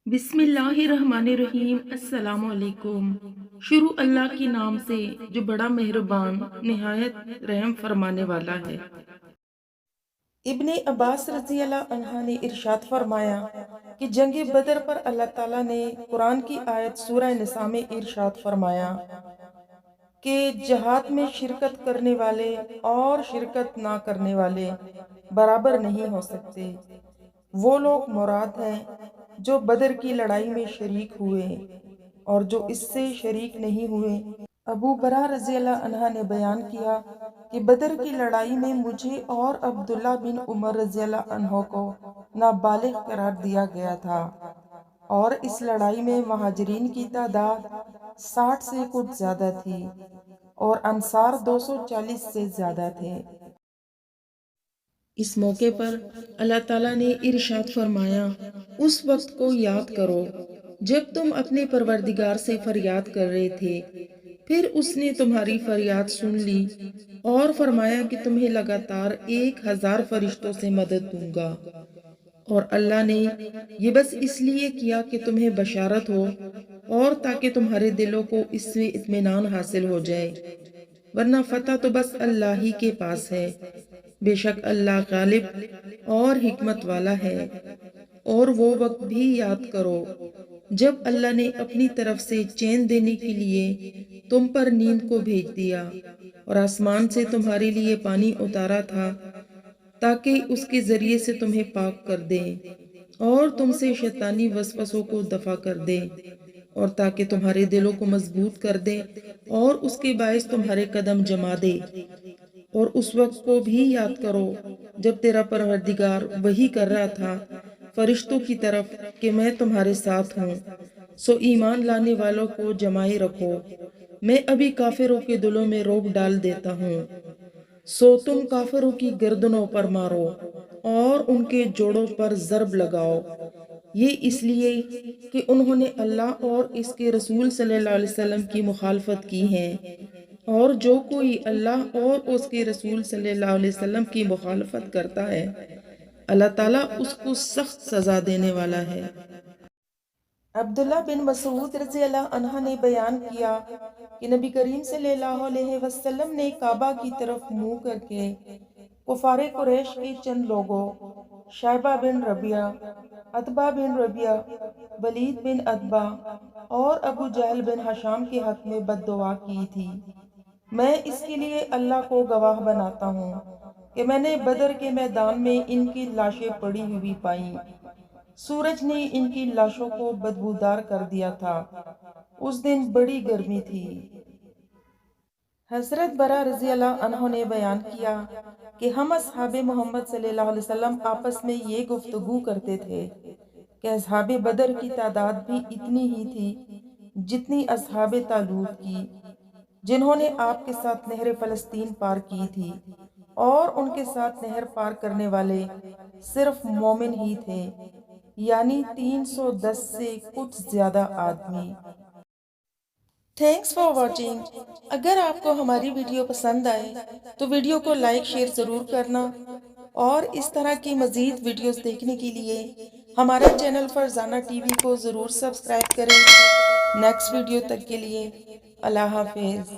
बिस्मिल्लाहिर्रहमानिर्रहीम। अस्सलाम वालेकुम। शुरू अल्लाह के नाम से जो बड़ा मेहरबान निहायत रहम फरमाने वाला है। इब्ने अब्बास रज़ी अल्लाह अन्हा ने इरशाद फरमाया कि जंग बदर पर अल्लाह ताला ने कुरान की आयत सूरह निसा में इरशाद फरमाया कि जहाद में शिरकत करने वाले और शिरकत ना करने वाले बराबर नहीं हो सकते। वो लोग मुराद हैं जो बदर की लड़ाई में शरीक हुए और जो इससे शरीक नहीं हुए। अबू बरा रज़ी अल्लाह अन्हा ने बयान किया कि बदर की लड़ाई में मुझे और अब्दुल्ला बिन उमर रज़ी अल्लाह अन्हो को नाबालिग करार दिया गया था और इस लड़ाई में महाजरीन की तादाद 60 से कुछ ज़्यादा थी और अंसार 240 से ज़्यादा थे। इस मौके पर अल्लाह ताला ने इरशाद फरमाया, उस वक्त को याद करो जब तुम अपने परवरदिगार से फरियाद कर रहे थे, फिर उसने तुम्हारी फरियाद सुन ली और फरमाया कि तुम्हें लगातार 1000 फरिश्तों से मदद दूंगा। और अल्लाह ने ये बस इसलिए किया कि तुम्हें बशारत हो और ताकि तुम्हारे दिलों को इससे इत्मीनान हासिल हो जाए, वरना फतह तो बस अल्लाह ही के पास है। बेशक अल्लाह गालिब और हिकमत वाला है। और वो वक्त भी याद करो जब अल्लाह ने अपनी तरफ से चैन देने के लिए तुम पर नींद को भेज दिया और आसमान से तुम्हारे लिए पानी उतारा था ताकि उसके जरिए से तुम्हें पाक कर दे और तुमसे शैतानी वसवसों को दफा कर दे और ताकि तुम्हारे दिलों को मजबूत कर दे और उसके बायस तुम्हारे कदम जमा दे। और उस वक्त को भी याद करो जब तेरा परवरदिगार वही कर रहा था फरिश्तों की तरफ कि मैं तुम्हारे साथ हूँ, सो ईमान लाने वालों को जमाए रखो। मैं अभी काफिरों के दिलों में रोब डाल देता हूँ, सो तुम काफिरों की गर्दनों पर मारो और उनके जोड़ों पर ज़रब लगाओ। ये इसलिए कि उन्होंने अल्लाह और इसके रसूल सल्लल्लाहु अलैहि वसल्लम की मुखालफत की है, और जो कोई अल्लाह और उसके रसूल सल्लल्लाहु अलैहि वसल्लम की मुखालफत करता है, अल्लाह ताला उसको सख्त सजा देने वाला है। अब्दुल्ला बिन मसूद रज़ी अल्लाह अन्हा ने बयान किया कि नबी करीम सल्लल्लाहु अलैहि वसल्लम ने काबा की तरफ मुंह करके कुफारे कुरैश के चंद लोगों शायबा बिन रबिया, अतबा बिन रबिया, वलीद बिन अतबा और अबू जहल बिन हशाम के हक में बद्दुआ की थी। मैं इसके लिए अल्लाह को गवाह बनाता हूँ कि मैंने बदर के मैदान में इनकी लाशें पड़ी हुई पाई। सूरज ने इनकी लाशों को बदबूदार कर दिया था। उस दिन बड़ी गर्मी थी। हजरत बरा रज़ी अल्लाह अन्हो ने बयान किया कि हम असहाबे मोहम्मद सल्लल्लाहु अलैहि वसल्लम आपस में ये गुफ्तगू करते थे कि असहाबे बदर की तादाद भी इतनी ही थी जितनी असहाबे तालूत की, जिन्होंने आपके साथ नहर फ़लस्तीन पार की थी, और उनके साथ नहर पार करने वाले सिर्फ मोमिन ही थे, यानी 310 से कुछ ज़्यादा आदमी। Thanks for watching. अगर आपको हमारी वीडियो पसंद आए तो वीडियो को लाइक शेयर ज़रूर करना, और इस तरह की मज़ीद वीडियोस देखने के लिए हमारे चैनल फरजाना टीवी को ज़रूर सब्सक्राइब करें। नेक्स्ट वीडियो तक के लिए अल्लाह हाफिज़।